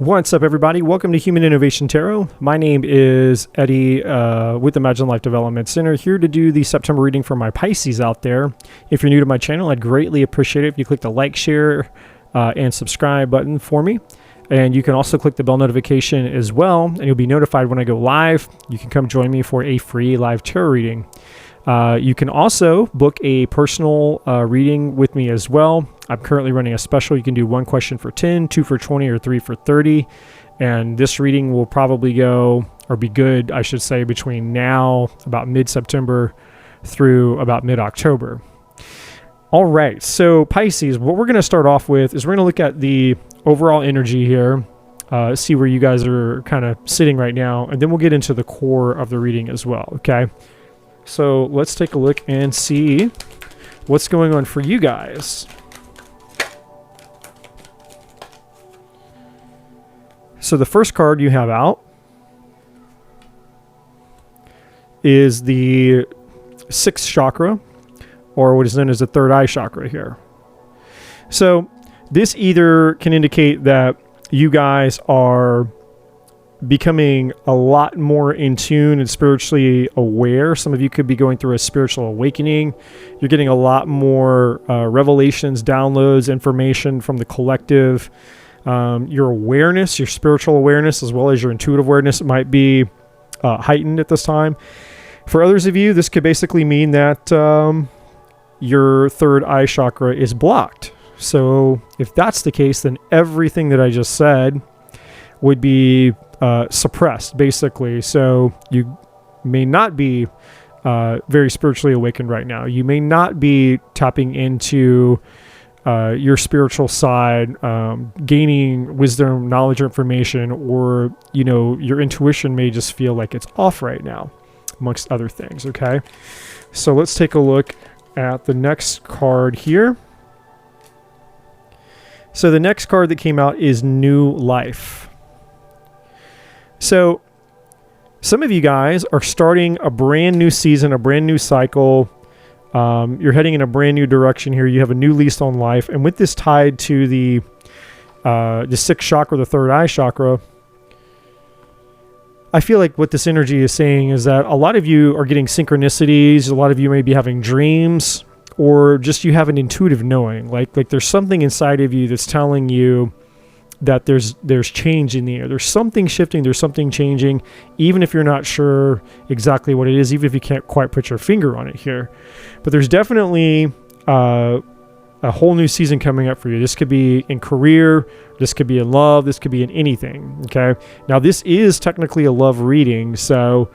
What's up, everybody? Welcome to Human Innovation Tarot. My name is Eddie with the Imagine Life Development Center, here to do the September reading for my Pisces out there. If you're new to my channel, I'd greatly appreciate it if you click the like, share, and subscribe button for me. And you can also click the bell notification as well, and you'll be notified when I go live. You can come join me for a free live tarot reading. You can also book a personal reading with me as well. I'm currently running a special. You can do one question for 10, two for 20, or three for 30. And this reading will probably go, or be good, I should say, between now, about mid-September, through about mid-October. All right, so Pisces, what we're going to start off with is we're going to look at the overall energy here, see where you guys are kind of sitting right now, and then we'll get into the core of the reading as well, okay? So let's take a look and see what's going on for you guys. So the first card you have out is the sixth chakra, or what is known as the third eye chakra here. So this either can indicate that you guys are becoming a lot more in tune and spiritually aware. Some of you could be going through a spiritual awakening. You're getting a lot more revelations, downloads, information from the collective. Your awareness, your spiritual awareness, as well as your intuitive awareness might be heightened at this time. For others of you, this could basically mean that your third eye chakra is blocked. So if that's the case, then everything that I just said would be suppressed, basically. So you may not be very spiritually awakened right now. You may not be tapping into your spiritual side, gaining wisdom, knowledge, or information, or, you know, your intuition may just feel like it's off right now, amongst other things, okay? So let's take a look at the next card here. So the next card that came out is New Life. So some of you guys are starting a brand new season, a brand new cycle. You're heading in a brand new direction here. You have a new lease on life. And with this tied to the sixth chakra, the third eye chakra, I feel like what this energy is saying is that a lot of you are getting synchronicities. A lot of you may be having dreams, or just you have an intuitive knowing. Like there's something inside of you that's telling you that there's change in the air. There's something shifting. There's something changing, even if you're not sure exactly what it is, even if you can't quite put your finger on it here. But there's definitely a whole new season coming up for you. This could be in career. This could be in love. This could be in anything, okay? Now, this is technically a love reading, so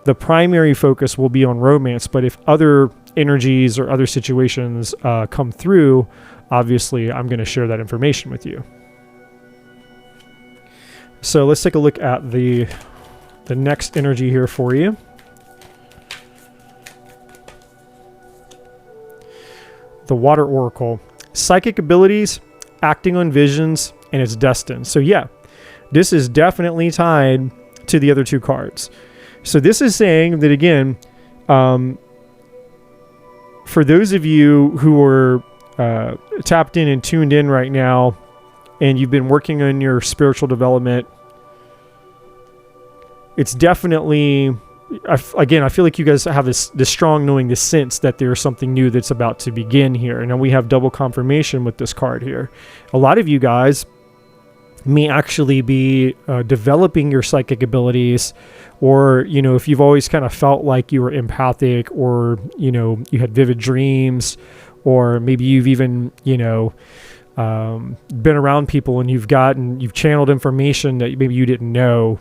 the primary focus will be on romance, but if other energies or other situations come through, obviously, I'm going to share that information with you. So let's take a look at the next energy here for you. The Water Oracle. Psychic abilities, acting on visions, and it's destined. So yeah, this is definitely tied to the other two cards. So this is saying that, again, for those of you who are tapped in and tuned in right now, and you've been working on your spiritual development, it's definitely, again, I feel like you guys have this strong knowing, this sense that there's something new that's about to begin here. And now we have double confirmation with this card here. A lot of you guys may actually be developing your psychic abilities, or, you know, if you've always kind of felt like you were empathic, or, you know, you had vivid dreams, or maybe you've even, you know, been around people and you've channeled information that maybe you didn't know,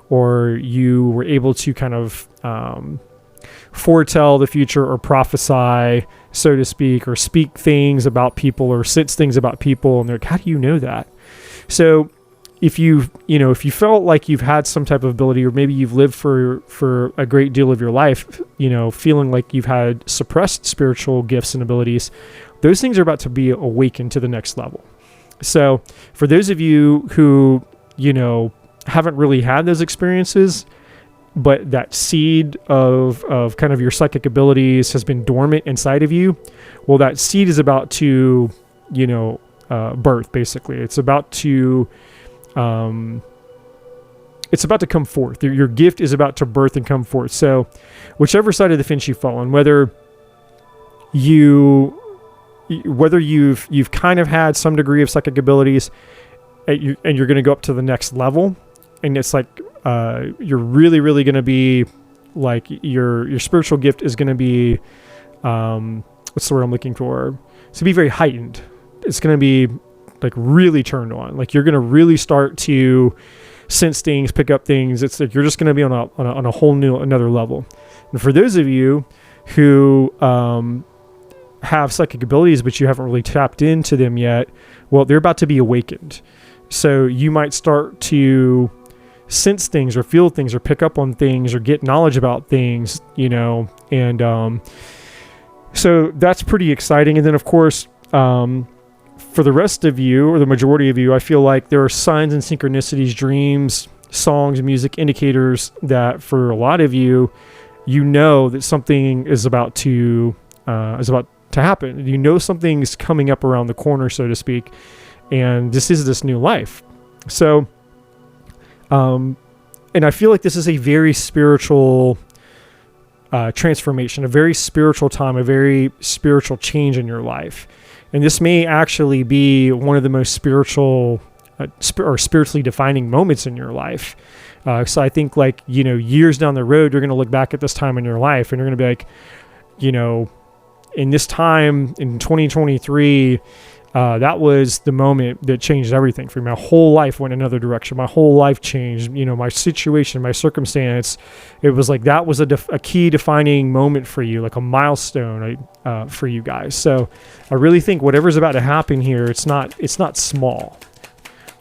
or you were able to kind of foretell the future, or prophesy, so to speak, or speak things about people, or sense things about people, and they're like, how do you know that? So if you felt like you've had some type of ability, or maybe you've lived for a great deal of your life, you know, feeling like you've had suppressed spiritual gifts and abilities, those things are about to be awakened to the next level. So for those of you who, you know, haven't really had those experiences, but that seed of kind of your psychic abilities has been dormant inside of you, well, that seed is about to, you know, birth, basically. It's about to it's about to come forth. Your gift is about to birth and come forth. So whichever side of the fence you fall on, whether you've kind of had some degree of psychic abilities and you're going to go up to the next level, and it's like you're really going to be like your spiritual gift is going to be what's the word I'm looking for? It's to be very heightened. It's going to be like really turned on. Like you're going to really start to sense things, pick up things. It's like you're just going to be on a whole new another level. And for those of you who have psychic abilities but you haven't really tapped into them yet, well, they're about to be awakened. So you might start to sense things or feel things or pick up on things or get knowledge about things, you know, and so that's pretty exciting. And then of course, for the rest of you, or the majority of you, I feel like there are signs and synchronicities, dreams, songs, music, indicators that for a lot of you, you know that something is about to happen. You know something's coming up around the corner, so to speak, and this is this new life. So, and I feel like this is a very spiritual transformation, a very spiritual time, a very spiritual change in your life. And this may actually be one of the most spiritual or spiritually defining moments in your life. So I think, like, you know, years down the road, you're going to look back at this time in your life and you're going to be like, you know, in this time in 2023, that was the moment that changed everything for me. My whole life went another direction. My whole life changed. You know, my situation, my circumstance. It was like that was a key defining moment for you, like a milestone for you guys. So I really think whatever's about to happen here, it's not small.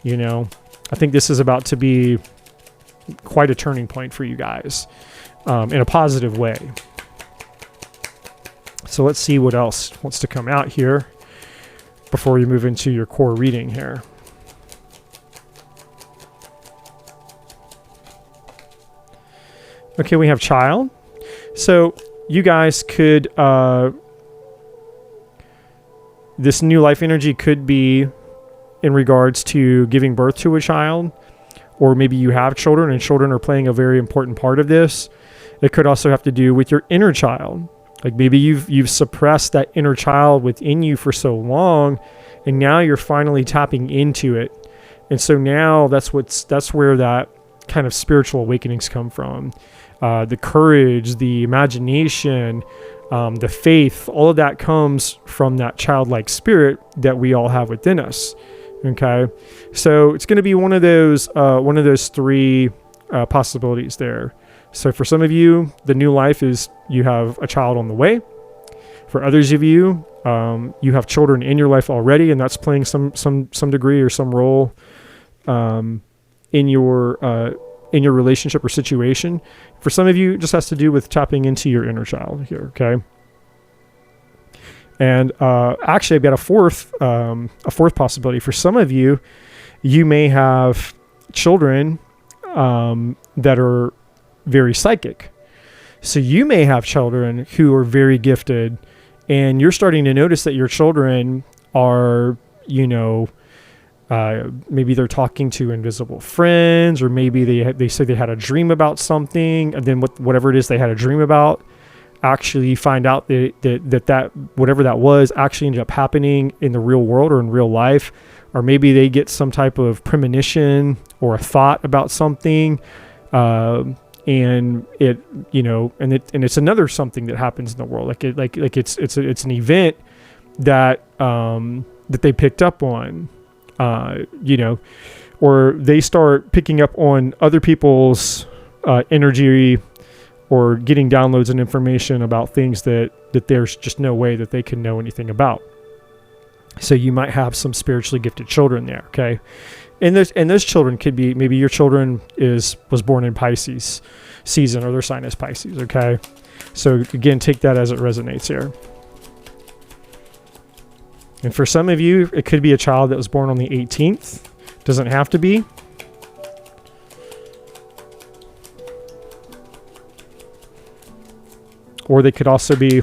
You know, I think this is about to be quite a turning point for you guys in a positive way. So let's see what else wants to come out here before we move into your core reading here. Okay, we have child. So you guys could, this new life energy could be in regards to giving birth to a child, or maybe you have children and children are playing a very important part of this. It could also have to do with your inner child. Like maybe you've suppressed that inner child within you for so long, and now you're finally tapping into it. And so now that's where that kind of spiritual awakenings come from. The courage, the imagination, the faith, all of that comes from that childlike spirit that we all have within us. Okay, so it's going to be one of those three possibilities there. So for some of you, the new life is you have a child on the way. For others of you, you have children in your life already, and that's playing some degree or some role in your relationship or situation. For some of you, it just has to do with tapping into your inner child here. Okay. And actually, I've got a fourth possibility. For some of you, you may have children that are very psychic. So you may have children who are very gifted, and you're starting to notice that your children are, you know, maybe they're talking to invisible friends, or maybe they say they had a dream about something, and then whatever it is they had a dream about, actually find out that whatever that was actually ended up happening in the real world or in real life. Or maybe they get some type of premonition or a thought about something, and it, you know, and it's another something that happens in the world. Like it's an event that that they picked up on, you know, or they start picking up on other people's energy, or getting downloads and information about things that there's just no way that they can know anything about. So you might have some spiritually gifted children there, okay? And those children could be, maybe your children was born in Pisces season, or their sign is Pisces, okay? So again, take that as it resonates here. And for some of you, it could be a child that was born on the 18th. Doesn't have to be. Or they could also be,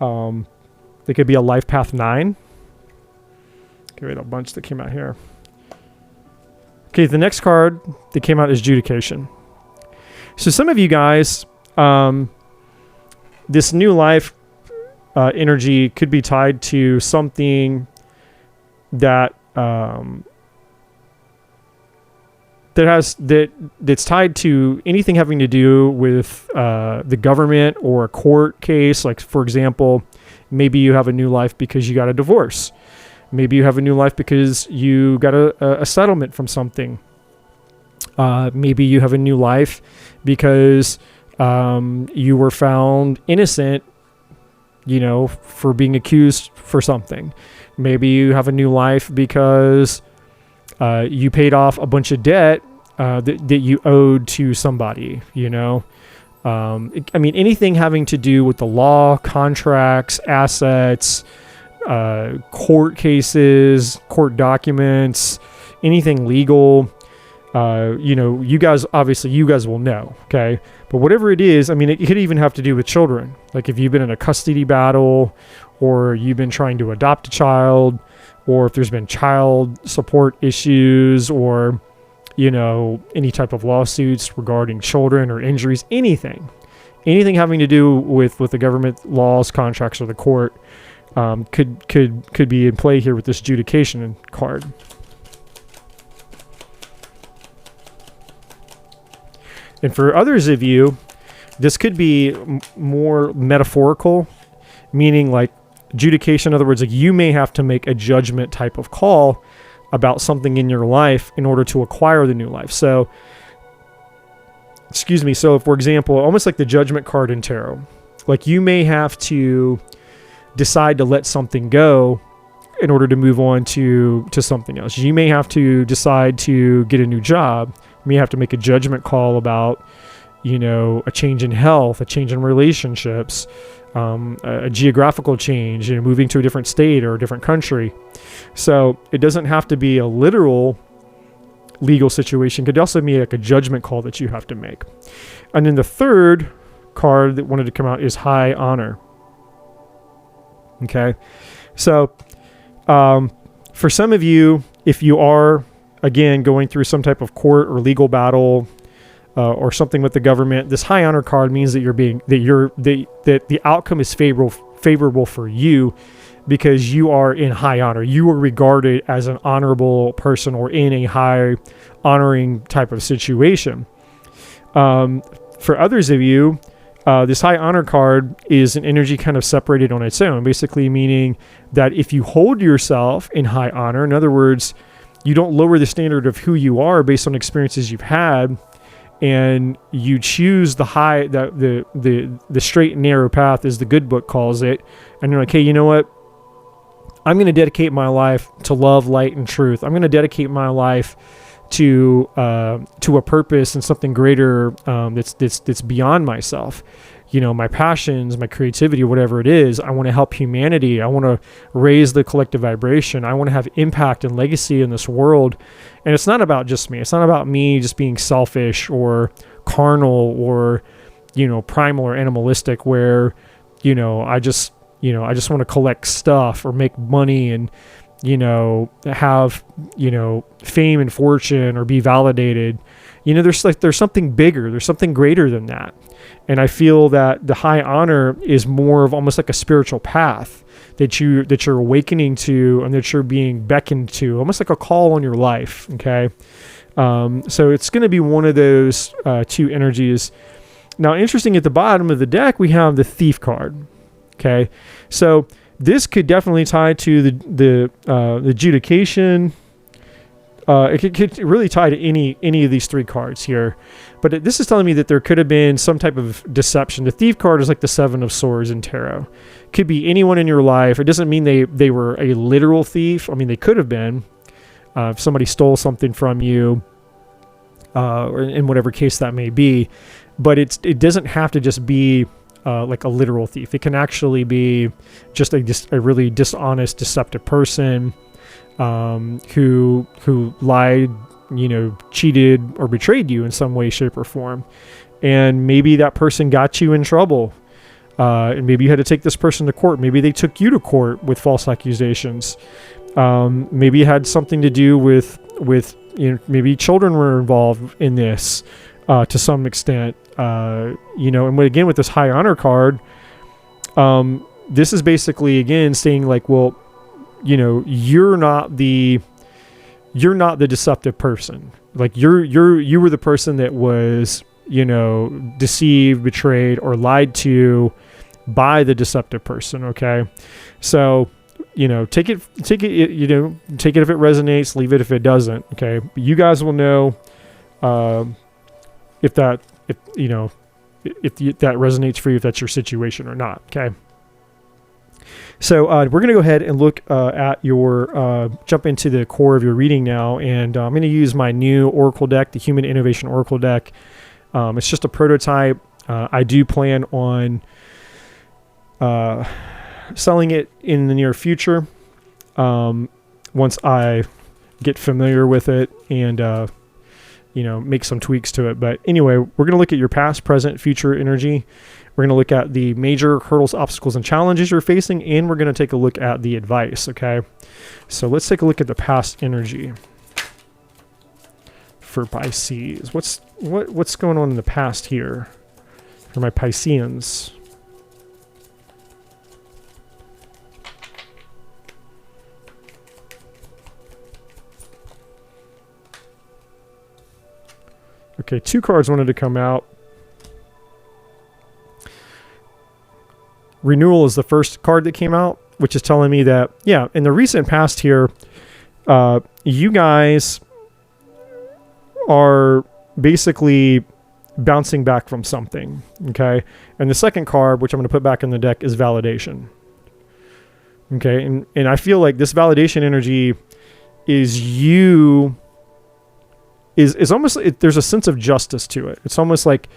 they could be a life path 9. Okay, we had a bunch that came out here. Okay, the next card that came out is Judication. So some of you guys, this new life energy could be tied to something that that's tied to anything having to do with the government or a court case. Like, for example, maybe you have a new life because you got a divorce. Maybe you have a new life because you got a settlement from something. Maybe you have a new life because you were found innocent, for being accused for something. Maybe you have a new life because you paid off a bunch of debt that you owed to somebody, anything having to do with the law, contracts, assets, court cases, court documents, anything legal. You guys will know, okay? But whatever it is, it could even have to do with children. Like if you've been in a custody battle, or you've been trying to adopt a child, or if there's been child support issues, or, any type of lawsuits regarding children or injuries, anything having to do with the government, laws, contracts, or the court, could be in play here with this Judication card. And for others of you, this could be more metaphorical, meaning like Judication. In other words, like you may have to make a judgment type of call about something in your life in order to acquire the new life. So, so for example, almost like the Judgment card in tarot, like you may have to decide to let something go in order to move on to something else. You may have to decide to get a new job. You may have to make a judgment call about, a change in health, a change in relationships, a geographical change, moving to a different state or a different country. So it doesn't have to be a literal legal situation. It could also be like a judgment call that you have to make. And then the third card that wanted to come out is High Honor. Okay. So for some of you, if you are, again, going through some type of court or legal battle, or something with the government, this High Honor card means that that the outcome is favorable for you, because you are in high honor. You are regarded as an honorable person, or in a high honoring type of situation. For others of you, this High Honor card is an energy kind of separated on its own, basically meaning that if you hold yourself in high honor, in other words, you don't lower the standard of who you are based on experiences you've had, and you choose the straight and narrow path, as the good book calls it, and you're like, hey, you know what? I'm going to dedicate my life to love, light, and truth. I'm going to dedicate my life to a purpose and something greater that's beyond myself. My passions, my creativity, whatever it is. I want to help humanity. I want to raise the collective vibration. I want to have impact and legacy in this world. And it's not about just me. It's not about me just being selfish or carnal or, primal or animalistic, where, I just want to collect stuff or make money and, have, fame and fortune or be validated. There's something bigger. There's something greater than that. And I feel that the High Honor is more of almost like a spiritual path that you're awakening to, and that you're being beckoned to, almost like a call on your life. Okay. So it's going to be one of those two energies. Now, interesting, at the bottom of the deck, we have the Thief card. Okay. So this could definitely tie to the Judication. It could really tie to any of these three cards here. But this is telling me that there could have been some type of deception. The Thief card is like the Seven of Swords in tarot. Could be anyone in your life. It doesn't mean they were a literal thief. They could have been. If somebody stole something from you, or in whatever case that may be. But it doesn't have to just be like a literal thief. It can actually be just a really dishonest, deceptive person who lied, cheated or betrayed you in some way, shape, or form. And maybe that person got you in trouble. And maybe you had to take this person to court. Maybe they took you to court with false accusations. Maybe it had something to do with maybe children were involved in this to some extent. And again, with this high honor card, this is basically again saying like, well, you're not the deceptive person. Like you were the person that was, deceived, betrayed, or lied to by the deceptive person. Okay. So, take it if it resonates, leave it if it doesn't. Okay. But you guys will know, if that resonates for you, if that's your situation or not. Okay. So we're going to go ahead and look at your, jump into the core of your reading now. And I'm going to use my new Oracle deck, the Human Innovation Oracle deck. It's just a prototype. I do plan on selling it in the near future once I get familiar with it and, make some tweaks to it. But anyway, we're going to look at your past, present, future energy. We're going to look at the major hurdles, obstacles, and challenges you're facing, and we're going to take a look at the advice, okay? So let's take a look at the past energy for Pisces. What's going on in the past here for my Pisceans? Okay, 2 cards wanted to come out. Renewal is the first card that came out, which is telling me that, yeah, in the recent past here, you guys are basically bouncing back from something, okay? And the second card, which I'm going to put back in the deck, is validation. Okay, and I feel like this validation energy is almost, there's a sense of justice to it. It's almost like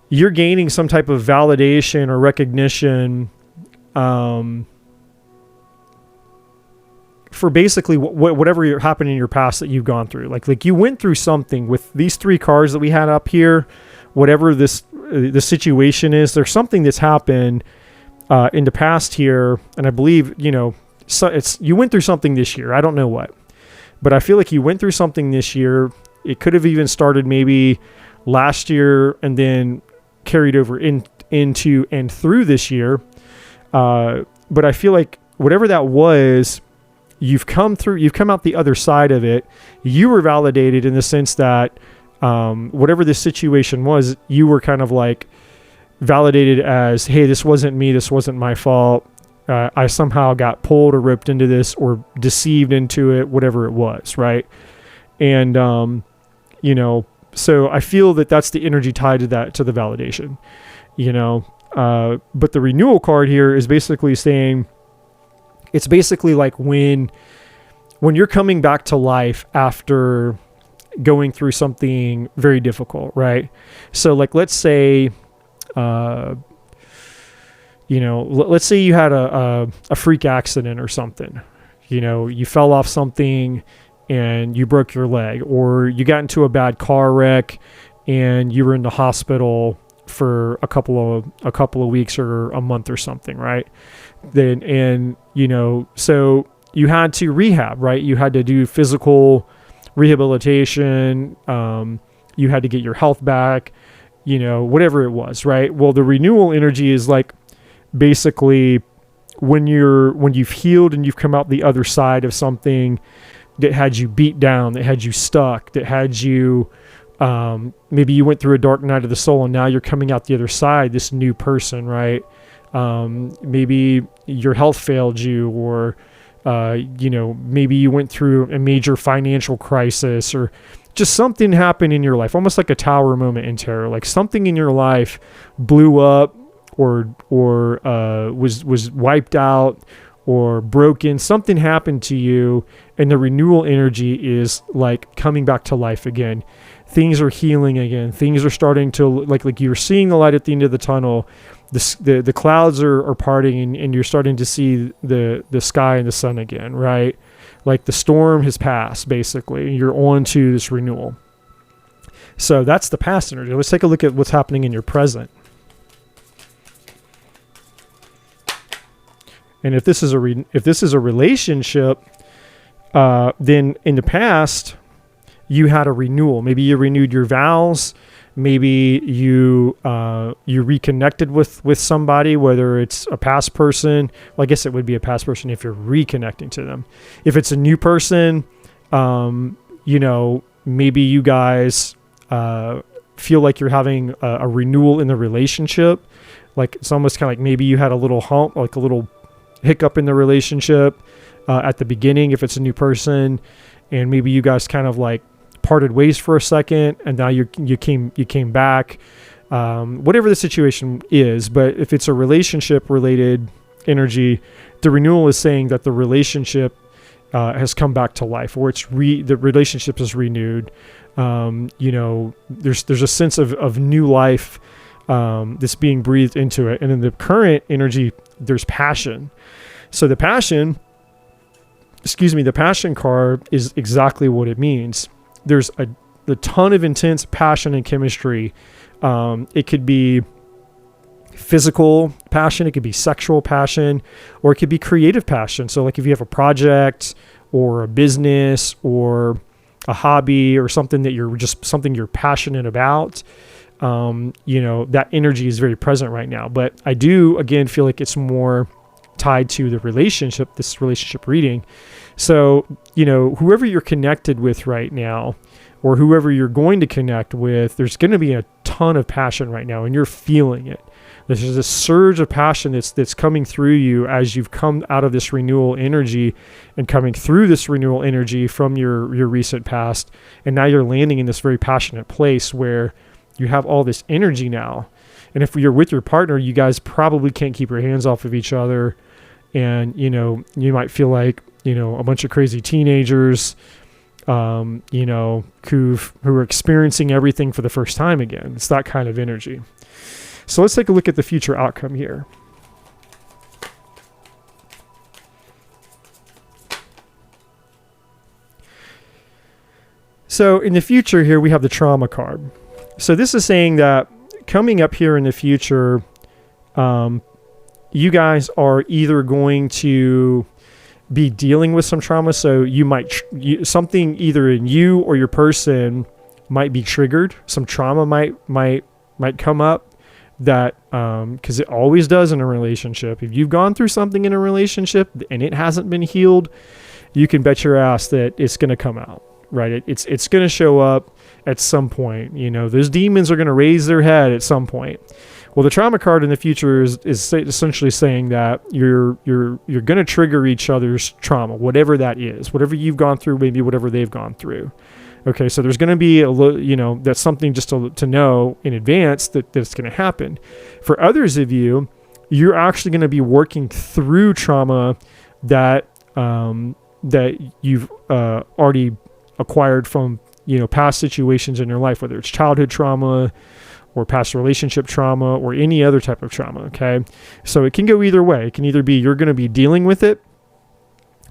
you're gaining some type of validation or recognition for basically whatever happened in your past that you've gone through. Like you went through something with these 3 cards that we had up here. Whatever the situation is, there's something that's happened in the past here, and I believe you went through something this year. I don't know what, but I feel like you went through something this year. It could have even started maybe last year and then carried over into and through this year. But I feel like whatever that was, you've come out the other side of it. You were validated in the sense that whatever this situation was, you were kind of like validated as, hey, this wasn't me. This wasn't my fault. I somehow got pulled or roped into this or deceived into it, whatever it was. Right. And, so I feel that that's the energy tied to that, to the validation, but the renewal card here is basically saying, it's basically like when you're coming back to life after going through something very difficult, right? So like, let's say, let's say you had a freak accident or something, you fell off something and you broke your leg, or you got into a bad car wreck and you were in the hospital for a couple of weeks or a month or something, right? So you had to rehab, right? You had to do physical rehabilitation. You had to get your health back, whatever it was, right? Well, the renewal energy is like basically when you've healed and you've come out the other side of something that had you beat down, that had you stuck, that had you, maybe you went through a dark night of the soul and now you're coming out the other side, this new person, right? Maybe your health failed you, or, maybe you went through a major financial crisis, or just something happened in your life, almost like a tower moment in tarot, like something in your life blew up or was wiped out or broken. Something happened to you, and the renewal energy is like coming back to life again. Things are healing again. Things are starting to like you're seeing the light at the end of the tunnel. The clouds are parting, and you're starting to see the sky and the sun again, right? Like the storm has passed, basically. You're on to this renewal. So that's the past energy. Let's take a look at what's happening in your present. And if this is a relationship, then in the past, you had a renewal. Maybe you renewed your vows. Maybe you reconnected with somebody, whether it's a past person. Well, I guess it would be a past person if you're reconnecting to them. If it's a new person, maybe you guys feel like you're having a renewal in the relationship. Like it's almost kind of like maybe you had a little hump, like a little hiccup in the relationship at the beginning if it's a new person, and maybe you guys kind of like parted ways for a second, and now you came back. Whatever the situation is, but if it's a relationship related energy, the renewal is saying that the relationship has come back to life, or the relationship is renewed. There's a sense of new life that's being breathed into it. And in the current energy, there's passion. So the passion card is exactly what it means. There's a ton of intense passion and chemistry. It could be physical passion, it could be sexual passion, or it could be creative passion. So like if you have a project or a business or a hobby or something that you're passionate about, that energy is very present right now. But I do, again, feel like it's more tied to the relationship, this relationship reading. So, whoever you're connected with right now, or whoever you're going to connect with, there's going to be a ton of passion right now, and you're feeling it. There's a surge of passion that's coming through you as you've come out of this renewal energy and coming through this renewal energy from your recent past. And now you're landing in this very passionate place where you have all this energy now. And if you're with your partner, you guys probably can't keep your hands off of each other. And, you might feel like, a bunch of crazy teenagers, who are experiencing everything for the first time again. It's that kind of energy. So let's take a look at the future outcome here. So in the future here, we have the trauma card. So this is saying that coming up here in the future, you guys are either going to be dealing with some trauma. So you might, something either in you or your person might be triggered. Some trauma might come up that, because it always does in a relationship. If you've gone through something in a relationship and it hasn't been healed, you can bet your ass that it's going to come out, right? It's going to show up at some point. Those demons are going to raise their head at some point. Well, the trauma card in the future is essentially saying that you're going to trigger each other's trauma, whatever that is, whatever you've gone through, maybe whatever they've gone through. Okay, so there's going to be that's something just to know in advance that's going to happen. For others of you, you're actually going to be working through trauma that you've already acquired from past situations in your life, whether it's childhood trauma or past relationship trauma or any other type of trauma. Okay, so it can go either way. It can either be you're going to be dealing with it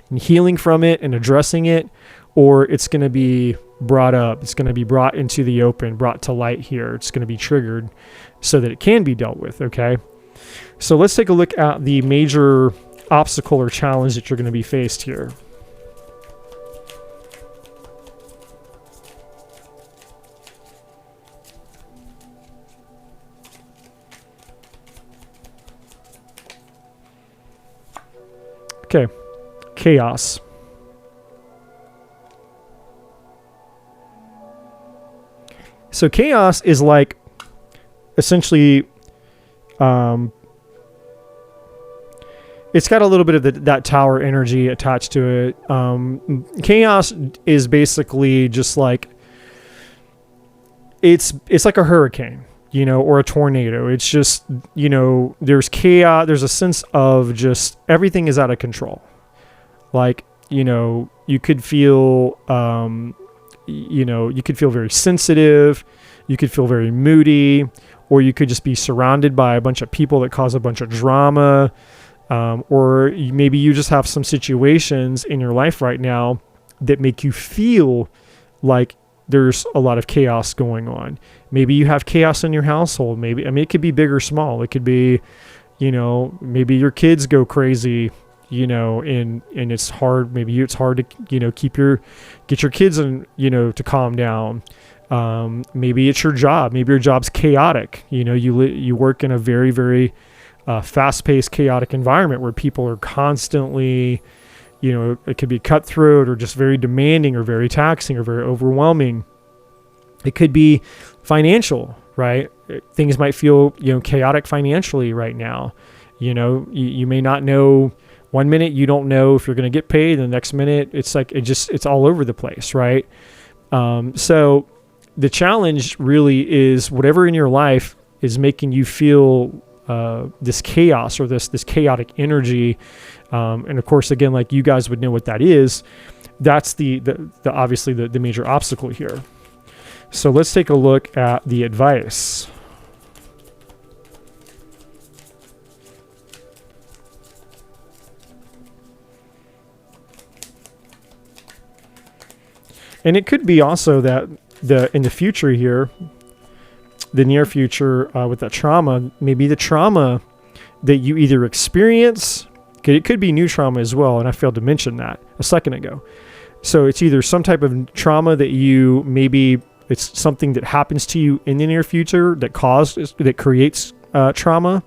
and healing from it and addressing it, or it's going to be brought up. It's going to be brought into the open, brought to light here. It's going to be triggered so that it can be dealt with. Okay, so let's take a look at the major obstacle or challenge that you're going to be faced here. Okay, chaos. So chaos is like essentially, it's got a little bit of that tower energy attached to it. Chaos is basically just like, it's like a hurricane, or a tornado. It's just, there's chaos. There's a sense of just everything is out of control. Like, you could feel, you could feel very sensitive. You could feel very moody, or you could just be surrounded by a bunch of people that cause a bunch of drama. Or maybe you just have some situations in your life right now that make you feel like there's a lot of chaos going on. Maybe you have chaos in your household. It could be big or small. It could be, maybe your kids go crazy and it's hard. Maybe it's hard to, get your kids and, to calm down. Maybe it's your job. Maybe your job's chaotic. You work in a very, very fast-paced, chaotic environment where people are constantly, it could be cutthroat or just very demanding or very taxing or very overwhelming. It could be financial, right? Things might feel, chaotic financially right now. You may not know. One minute you don't know if you're going to get paid, and the next minute it's like it's all over the place, right? So the challenge really is whatever in your life is making you feel this chaos or this chaotic energy, and of course, again, like you guys would know what that is. That's the obviously the major obstacle here. So let's take a look at the advice. And it could be also that in the future here, the near future, with that trauma, maybe the trauma that you either experience, it could be new trauma as well, and I failed to mention that a second ago. So it's either some type of trauma that maybe it's something that happens to you in the near future that creates trauma,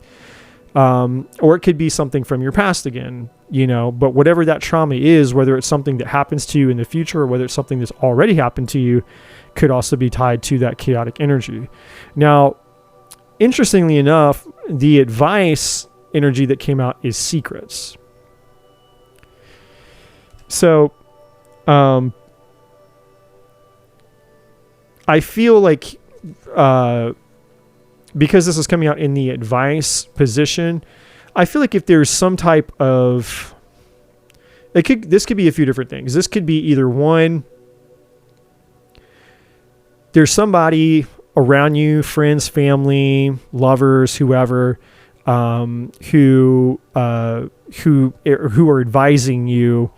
or it could be something from your past again. But whatever that trauma is, whether it's something that happens to you in the future or whether it's something that's already happened to you, could also be tied to that chaotic energy. Now, interestingly enough, the advice energy that came out is secrets. So, I feel like, because this is coming out in the advice position, I feel like if there's some type of, this could be a few different things. This could be either one, there's somebody around you, friends, family, lovers, whoever, who are advising you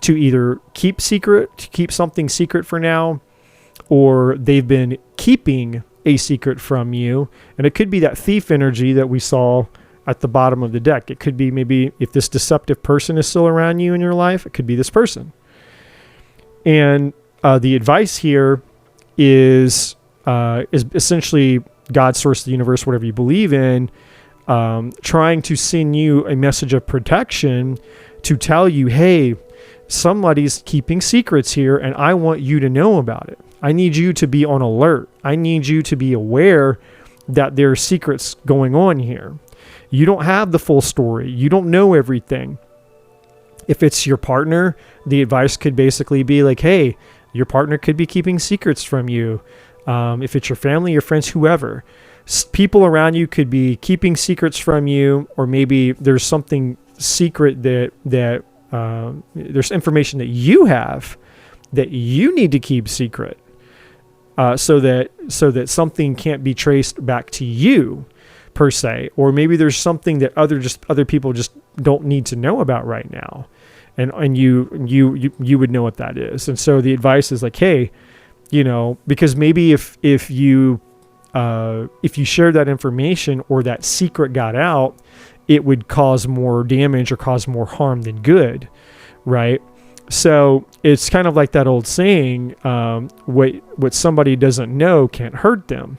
to either keep something secret for now, or they've been keeping a secret from you. And it could be that thief energy that we saw at the bottom of the deck. It could be maybe if this deceptive person is still around you in your life, it could be this person. And the advice here is essentially God, source of the universe, whatever you believe in, trying to send you a message of protection to tell you, hey, somebody's keeping secrets here and I want you to know about it. I need you to be on alert. I need you to be aware that there are secrets going on here. You don't have the full story. You don't know everything. If it's your partner, the advice could basically be like, hey, your partner could be keeping secrets from you. If it's your family, your friends, whoever, people around you could be keeping secrets from you, or maybe there's something secret that there's information that you have that you need to keep secret, so that something can't be traced back to you per se, or maybe there's something that other people just don't need to know about right now, and you would know what that is. And so the advice is like, hey, because maybe if you share that information or that secret got out, it would cause more damage or cause more harm than good, right? So it's kind of like that old saying, what somebody doesn't know can't hurt them,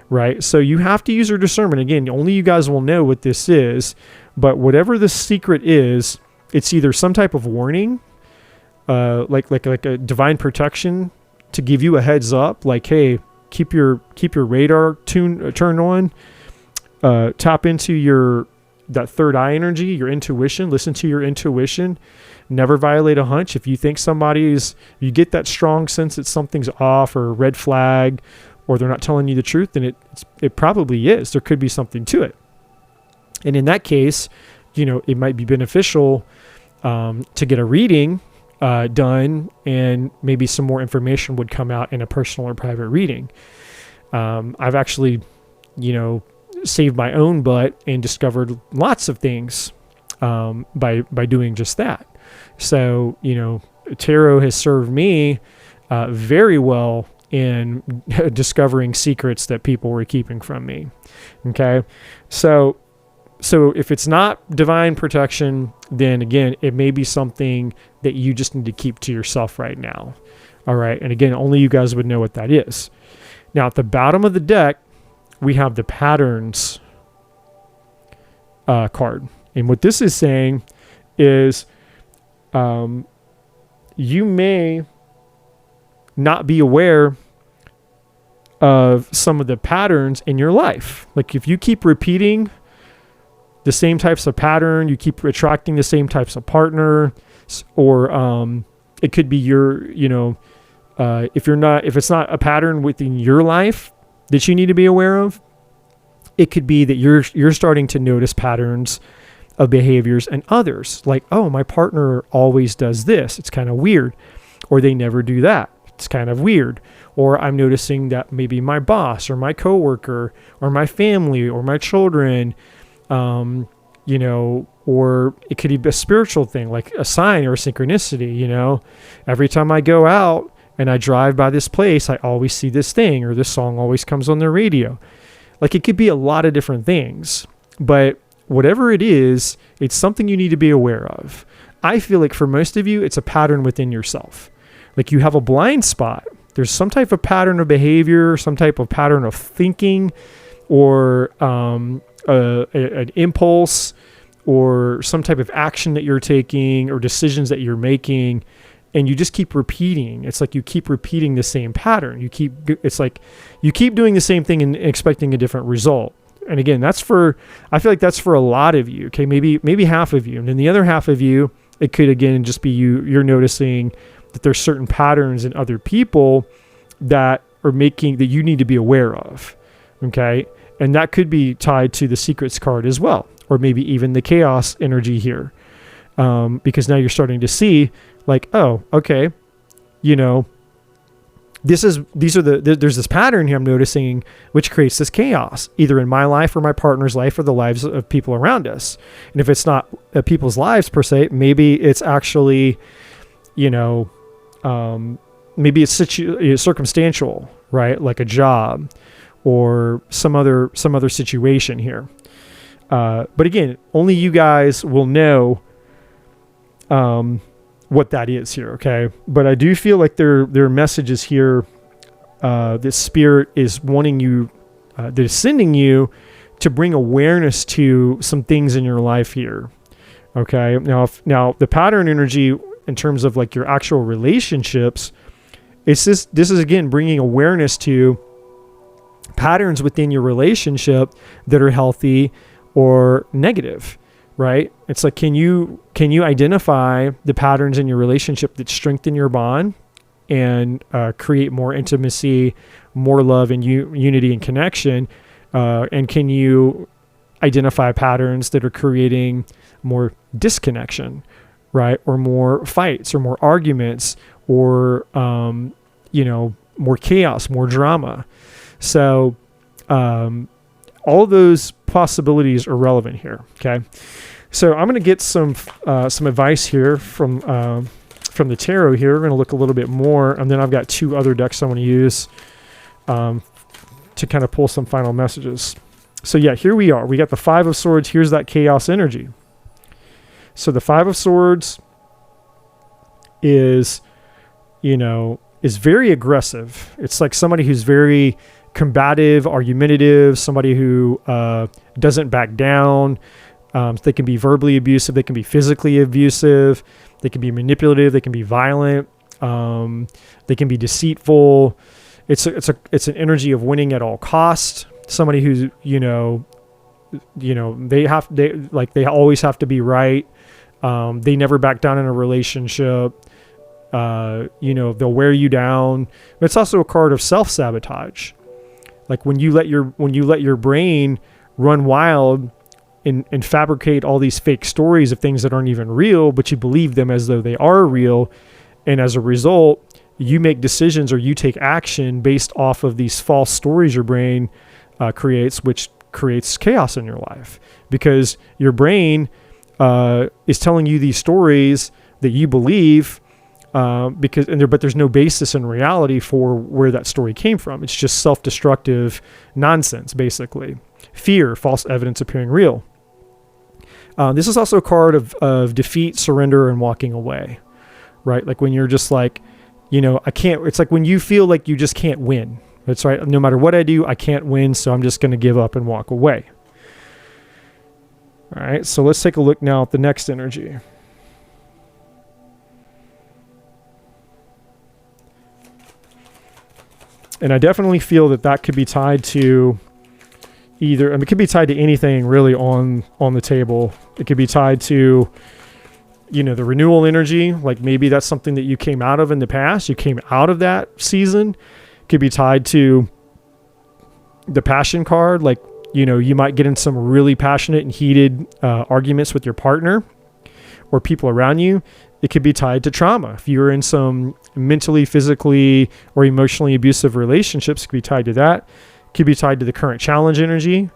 right? So you have to use your discernment. Again, only you guys will know what this is, but whatever the secret is, it's either some type of warning, like a divine protection to give you a heads up, like, hey, keep your radar turned on, tap into that third eye energy, your intuition, listen to your intuition, never violate a hunch. If you think you get that strong sense that something's off or a red flag, or they're not telling you the truth, then it probably is. There could be something to it. And in that case, it might be beneficial to get a reading done, and maybe some more information would come out in a personal or private reading. I've actually, saved my own butt and discovered lots of things by doing just that. So, tarot has served me very well in discovering secrets that people were keeping from me. Okay. So So if it's not divine protection, then again, it may be something that you just need to keep to yourself right now. All right. And again, only you guys would know what that is. Now, at the bottom of the deck, we have the patterns card. And what this is saying is you may not be aware of some of the patterns in your life. Like if you keep repeating the same types of pattern, you keep attracting the same types of partner, or it could be your, if it's not a pattern within your life that you need to be aware of, it could be that you're starting to notice patterns of behaviors in others. Like, oh, my partner always does this. It's kind of weird. Or they never do that. It's kind of weird. Or I'm noticing that maybe my boss or my coworker or my family or my children, or it could be a spiritual thing, like a sign or a synchronicity, Every time I go out and I drive by this place, I always see this thing, or this song always comes on the radio. Like it could be a lot of different things, but whatever it is, it's something you need to be aware of. I feel like for most of you, it's a pattern within yourself. Like you have a blind spot. There's some type of pattern of behavior, some type of pattern of thinking, or an impulse, or some type of action that you're taking, or decisions that you're making, and you just keep repeating. It's like you keep repeating the same pattern. It's like you keep doing the same thing and expecting a different result. And again, I feel like that's for a lot of you. Okay, maybe half of you, and then the other half of you, it could again just be you're noticing that there's certain patterns in other people that you need to be aware of. Okay, and that could be tied to the secrets card as well, or maybe even the chaos energy here, because now you're starting to see like, oh, okay, there's this pattern here I'm noticing, which creates this chaos, either in my life or my partner's life or the lives of people around us. And if it's not people's lives per se, maybe it's actually, maybe it's circumstantial, right? Like a job or some other situation here. But again, only you guys will know what that is here, okay? But I do feel like there are messages here that Spirit is wanting you, that is sending you to bring awareness to some things in your life here, okay? Now the pattern energy in terms of like your actual relationships, this is again bringing awareness to patterns within your relationship that are healthy or negative. Right? It's like, can you identify the patterns in your relationship that strengthen your bond and create more intimacy, more love and unity and connection? And can you identify patterns that are creating more disconnection, right? Or more fights or more arguments or, more chaos, more drama. So all those possibilities are relevant here. Okay. So I'm going to get some advice here from the tarot here. We're going to look a little bit more, and then I've got two other decks I want to use to kind of pull some final messages. So yeah, here we are. We got the Five of Swords. Here's that chaos energy. So the Five of Swords is very aggressive. It's like somebody who's very combative, argumentative, somebody who doesn't back down. They can be verbally abusive. They can be physically abusive. They can be manipulative. They can be violent. They can be deceitful. It's an energy of winning at all costs. Somebody who's they always have to be right. They never back down in a relationship. They'll wear you down. But it's also a card of self-sabotage. Like when you let your brain run wild and fabricate all these fake stories of things that aren't even real, but you believe them as though they are real. And as a result, you make decisions or you take action based off of these false stories your brain creates, which creates chaos in your life because your brain is telling you these stories that you believe but there's no basis in reality for where that story came from. It's just self-destructive nonsense, basically. Fear, false evidence appearing real. This is also a card of defeat, surrender, and walking away, right? Like when you're just like, I can't, it's like when you feel like you just can't win. That's right. No matter what I do, I can't win. So I'm just going to give up and walk away. All right. So let's take a look now at the next energy. And I definitely feel that could be tied to either, it could be tied to anything really on the table. It could be tied to, the renewal energy. Like maybe that's something that you came out of in the past. You came out of that season. It could be tied to the passion card. Like, you might get in some really passionate and heated arguments with your partner or people around you. It could be tied to trauma. If you're in some mentally, physically, or emotionally abusive relationships, it could be tied to that. It could be tied to the current challenge energy.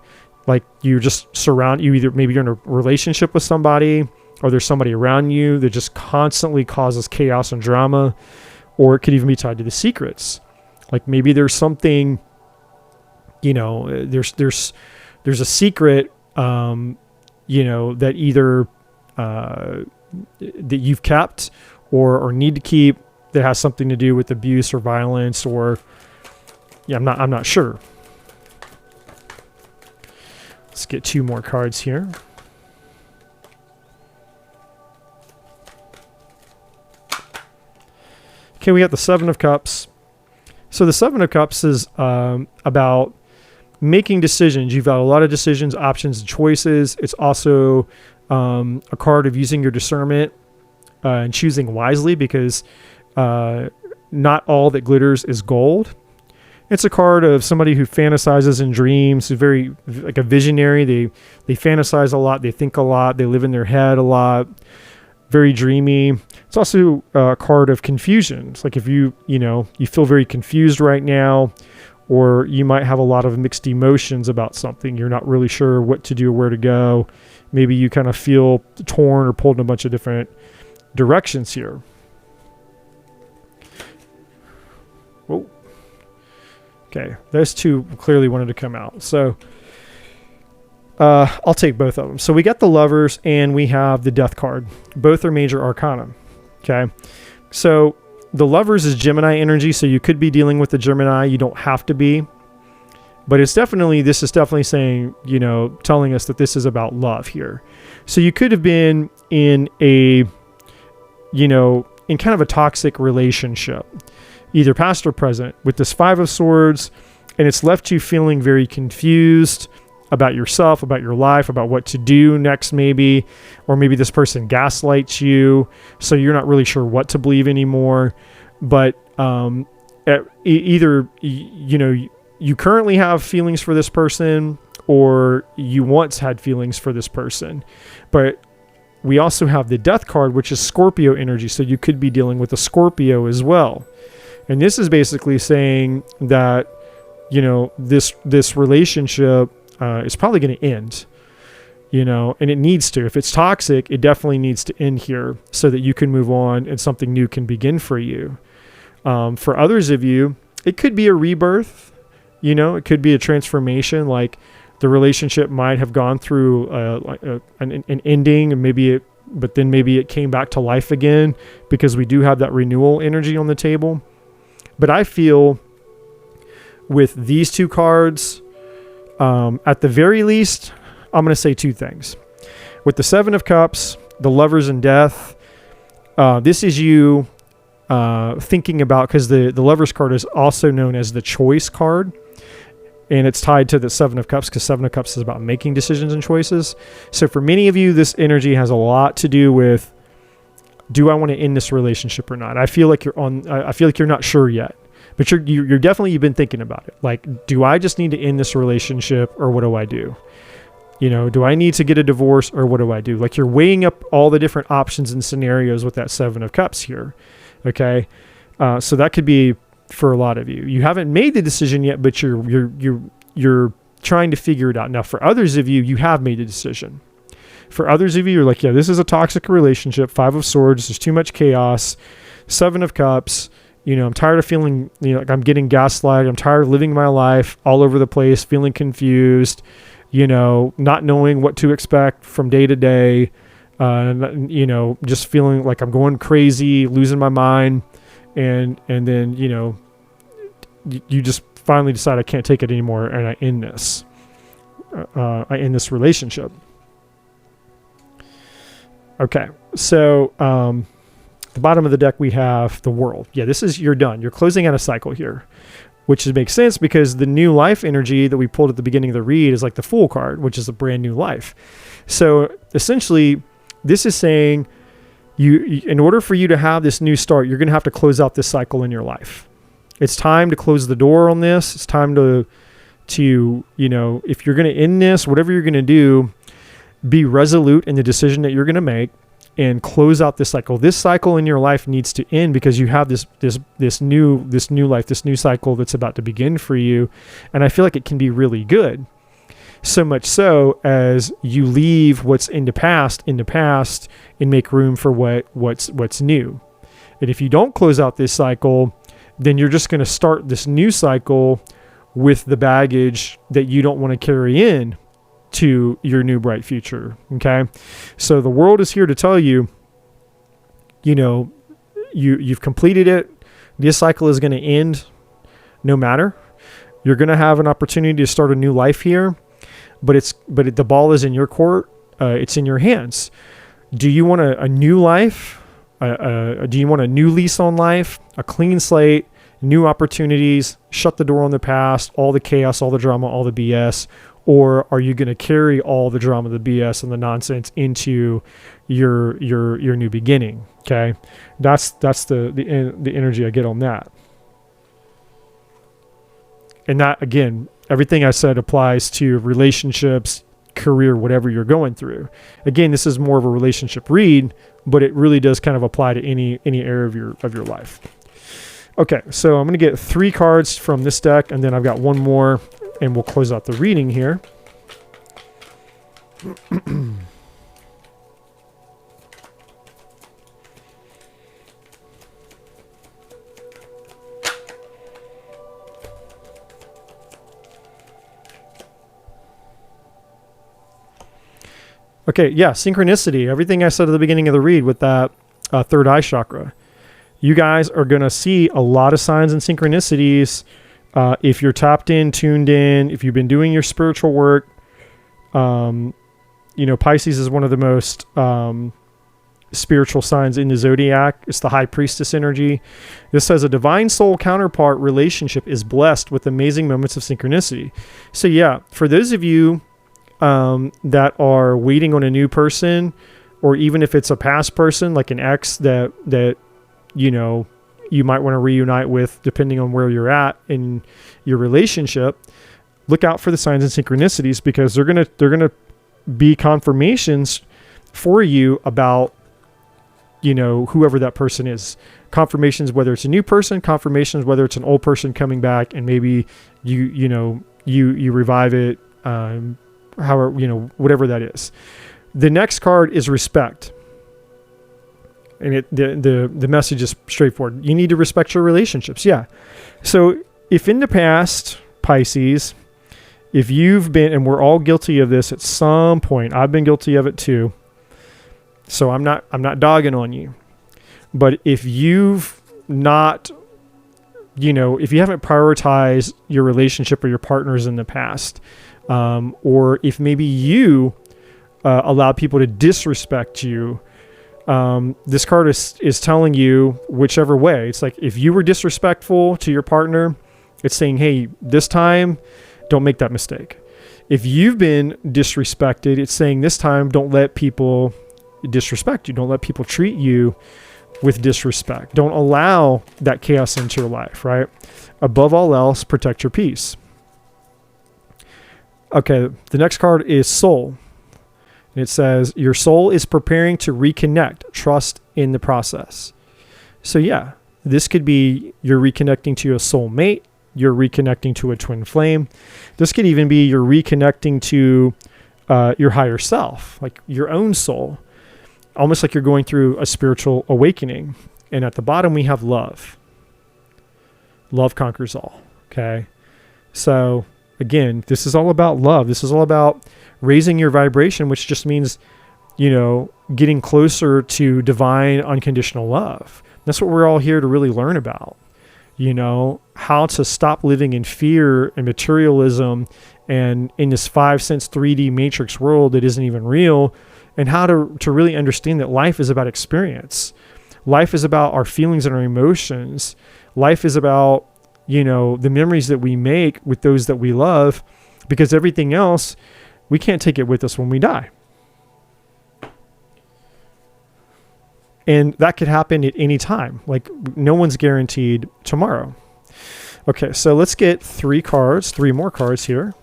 Like maybe you're in a relationship with somebody, or there's somebody around you that just constantly causes chaos and drama. Or it could even be tied to the secrets. Like maybe there's something, there's a secret, that either that you've kept or need to keep that has something to do with abuse or violence, or I'm not sure. Let's get 2 more cards here. Okay, we got the 7 of Cups. So the 7 of Cups is about making decisions. You've got a lot of decisions, options, and choices. It's also a card of using your discernment and choosing wisely, because not all that glitters is gold. It's a card of somebody who fantasizes and dreams, who's very like a visionary. They fantasize a lot. They think a lot. They live in their head a lot. Very dreamy. It's also a card of confusion. It's like if you feel very confused right now, or you might have a lot of mixed emotions about something. You're not really sure what to do or where to go. Maybe you kind of feel torn or pulled in a bunch of different directions here. Whoa. Okay, those 2 clearly wanted to come out. So I'll take both of them. So we got the Lovers and we have the Death card. Both are major arcana. Okay, so the Lovers is Gemini energy, so you could be dealing with the Gemini. You don't have to be. But this is definitely saying, telling us that this is about love here. So you could have been in in kind of a toxic relationship, either past or present, with this 5 of Swords, and it's left you feeling very confused about yourself, about your life, about what to do next maybe, or maybe this person gaslights you, so you're not really sure what to believe anymore. But either, you currently have feelings for this person, or you once had feelings for this person. But we also have the Death card, which is Scorpio energy, so you could be dealing with a Scorpio as well. And this is basically saying that, this relationship is probably going to end, and it needs to. If it's toxic, it definitely needs to end here so that you can move on and something new can begin for you. For others of you, it could be a rebirth, it could be a transformation. Like the relationship might have gone through an ending, and but then maybe it came back to life again, because we do have that renewal energy on the table. But I feel with these 2 cards, at the very least, I'm going to say 2 things. With the 7 of Cups, the Lovers and Death, this is you thinking about, because the Lovers card is also known as the Choice card, and it's tied to the 7 of Cups, because 7 of Cups is about making decisions and choices. So for many of you, this energy has a lot to do with, do I want to end this relationship or not? I feel like you're not sure yet. But you're definitely, you've been thinking about it. Like, do I just need to end this relationship, or what do I do? Do I need to get a divorce, or what do I do? Like, you're weighing up all the different options and scenarios with that 7 of Cups here. Okay. So that could be for a lot of you. You haven't made the decision yet, but you're trying to figure it out. Now, for others of you, you have made a decision. For others of you, you're like, yeah, this is a toxic relationship. 5 of Swords. There's too much chaos. 7 of Cups. I'm tired of feeling, like I'm getting gaslighted. I'm tired of living my life all over the place, feeling confused. not knowing what to expect from day to day, just feeling like I'm going crazy, losing my mind. And then, you just finally decide I can't take it anymore. And I end this. I end this relationship. Okay. So, the bottom of the deck, we have the World. Yeah, you're done. You're closing out a cycle here, which makes sense because the new life energy that we pulled at the beginning of the read is like the Fool card, which is a brand new life. So essentially, this is saying in order for you to have this new start, you're going to have to close out this cycle in your life. It's time to close the door on this. It's time to if you're going to end this, whatever you're going to do, be resolute in the decision that you're going to make and close out this cycle. This cycle in your life needs to end because you have this new life, this new cycle that's about to begin for you. And I feel like it can be really good. So much so as you leave what's in the past and make room for what's new. And if you don't close out this cycle, then you're just going to start this new cycle with the baggage that you don't want to carry in to your new bright future. Okay. So the World is here to tell you, you've completed it. This cycle is going to end no matter. You're going to have an opportunity to start a new life here, but the ball is in your court. It's in your hands. Do you want a new life? Do you want a new lease on life, a clean slate, new opportunities, shut the door on the past, all the chaos, all the drama, all the BS? Or are you going to carry all the drama, the BS, and the nonsense into your new beginning? Okay, that's the energy I get on that. And that, again, everything I said applies to relationships, career, whatever you're going through. Again, this is more of a relationship read, but it really does kind of apply to any area of your life. Okay, so I'm going to get 3 cards from this deck, and then I've got one more, and we'll close out the reading here. Okay, yeah, synchronicity. Everything I said at the beginning of the read with that third eye chakra. You guys are going to see a lot of signs and synchronicities if you're tapped in, tuned in, if you've been doing your spiritual work. Pisces is one of the most spiritual signs in the zodiac. It's the high priestess energy. This says a divine soul counterpart relationship is blessed with amazing moments of synchronicity. So yeah, for those of you that are waiting on a new person, or even if it's a past person, like an ex that you might want to reunite with, depending on where you're at in your relationship, look out for the signs and synchronicities, because they're gonna be confirmations for you about whoever that person is. Confirmations whether it's a new person, confirmations whether it's an old person coming back, and maybe you revive it, however, whatever that is. The next card is respect. And the message is straightforward. You need to respect your relationships. Yeah. So if in the past, Pisces, if you've been, and we're all guilty of this at some point, I've been guilty of it too. So I'm not dogging on you. But if you've not, if you haven't prioritized your relationship or your partners in the past, or if maybe you allowed people to disrespect you, this card is telling you whichever way. It's like, if you were disrespectful to your partner, it's saying, hey, this time, don't make that mistake. If you've been disrespected, it's saying this time, don't let people disrespect you. Don't let people treat you with disrespect. Don't allow that chaos into your life, right? Above all else, protect your peace. Okay, the next card is soul. And it says, your soul is preparing to reconnect. Trust in the process. So yeah, this could be you're reconnecting to a soul mate. You're reconnecting to a twin flame. This could even be you're reconnecting to your higher self, like your own soul. Almost like you're going through a spiritual awakening. And at the bottom, we have love. Love conquers all. Okay. So Again, this is all about love. This is all about raising your vibration, which just means, getting closer to divine unconditional love. That's what we're all here to really learn about. How to stop living in fear and materialism and in this 5-sense 3D matrix world that isn't even real, and how to really understand that life is about experience. Life is about our feelings and our emotions. Life is about, the memories that we make with those that we love, because everything else, we can't take it with us when we die. And that could happen at any time. Like, no one's guaranteed tomorrow. Okay, so let's get 3 more cards here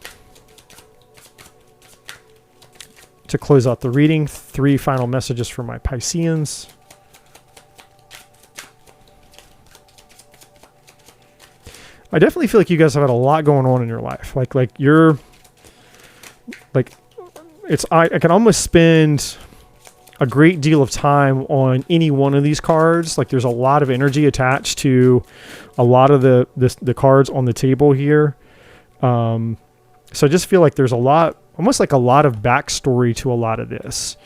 to close out the reading. 3 final messages for my Pisceans. I definitely feel like you guys have had a lot going on in your life. I can almost spend a great deal of time on any one of these cards. Like, there's a lot of energy attached to a lot of the cards on the table here. So I just feel like there's almost like a lot of backstory to a lot of this.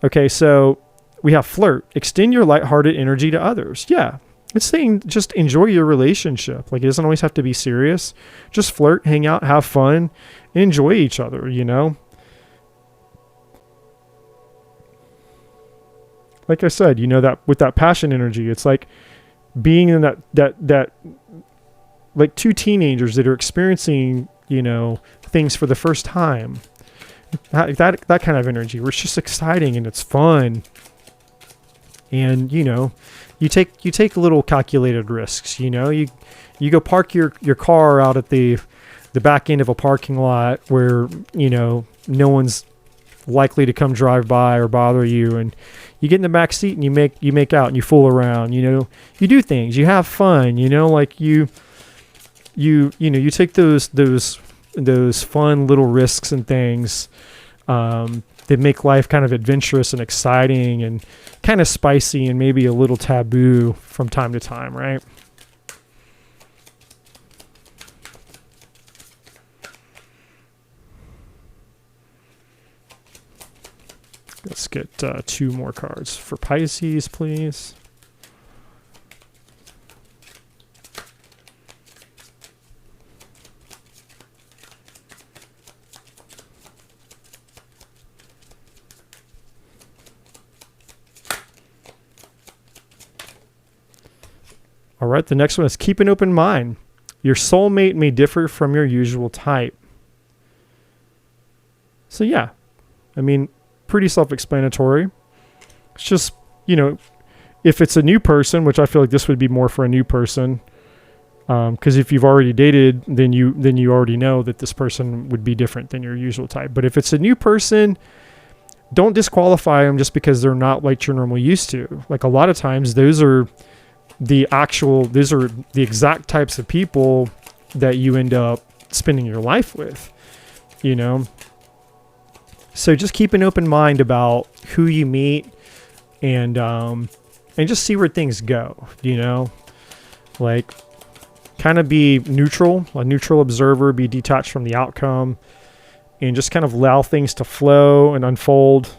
Okay, so we have flirt. Extend your lighthearted energy to others. Yeah. It's saying just enjoy your relationship. Like, it doesn't always have to be serious. Just flirt, hang out, have fun, and enjoy each other, Like I said, that with that passion energy, it's like being in that like 2 teenagers that are experiencing, things for the first time. That kind of energy where it's just exciting and it's fun. And, you take little calculated risks, you go park your car out at the back end of a parking lot where, no one's likely to come drive by or bother you, and you get in the back seat and you make out and you fool around, you do things, you have fun, like you take those fun little risks and things, that make life kind of adventurous and exciting and kind of spicy and maybe a little taboo from time to time, right? Let's get 2 more cards for Pisces, please. All right, the next one is keep an open mind. Your soulmate may differ from your usual type. So yeah, pretty self-explanatory. It's just, if it's a new person, which I feel like this would be more for a new person, because if you've already dated, then you already know that this person would be different than your usual type. But if it's a new person, don't disqualify them just because they're not like you're normally used to. Like, a lot of times, those are the exact types of people that you end up spending your life with, So just keep an open mind about who you meet, and just see where things go, like, kind of be a neutral observer, be detached from the outcome, and just kind of allow things to flow and unfold.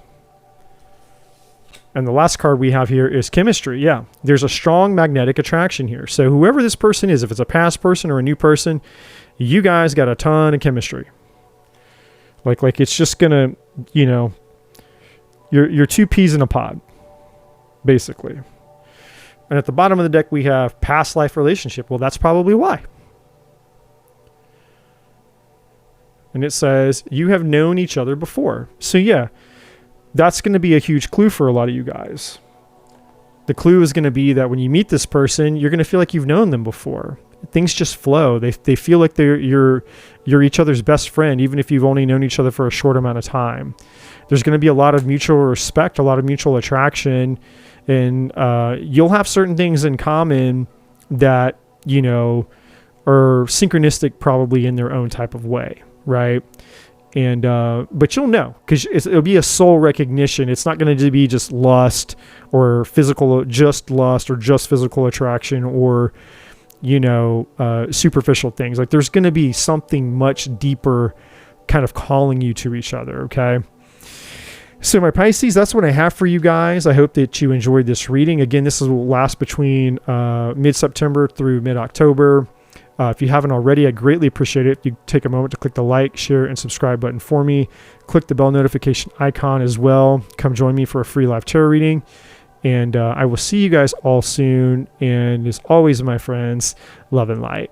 And the last card we have here is chemistry. Yeah, there's a strong magnetic attraction here. So whoever this person is, if it's a past person or a new person, you guys got a ton of chemistry. Like it's just gonna, you're 2 peas in a pod, basically. And at the bottom of the deck, we have past life relationship. Well, that's probably why. And it says you have known each other before. So yeah, that's going to be a huge clue for a lot of you guys. The clue is going to be that when you meet this person, you're going to feel like you've known them before. Things just flow. They feel like you're each other's best friend, even if you've only known each other for a short amount of time. There's going to be a lot of mutual respect, a lot of mutual attraction, and you'll have certain things in common that, are synchronistic probably in their own type of way, right? And but you'll know, because it'll be a soul recognition. It's not going to be just lust or just physical attraction, or superficial things. Like there's going to be something much deeper kind of calling you to each other. Okay. So my Pisces, that's what I have for you guys. I hope that you enjoyed this reading. Again, this will last between mid-September through mid-October. If you haven't already, I greatly appreciate it if you take a moment to click the like, share, and subscribe button for me. Click the bell notification icon as well. Come join me for a free live tarot reading. And I will see you guys all soon. And as always, my friends, love and light.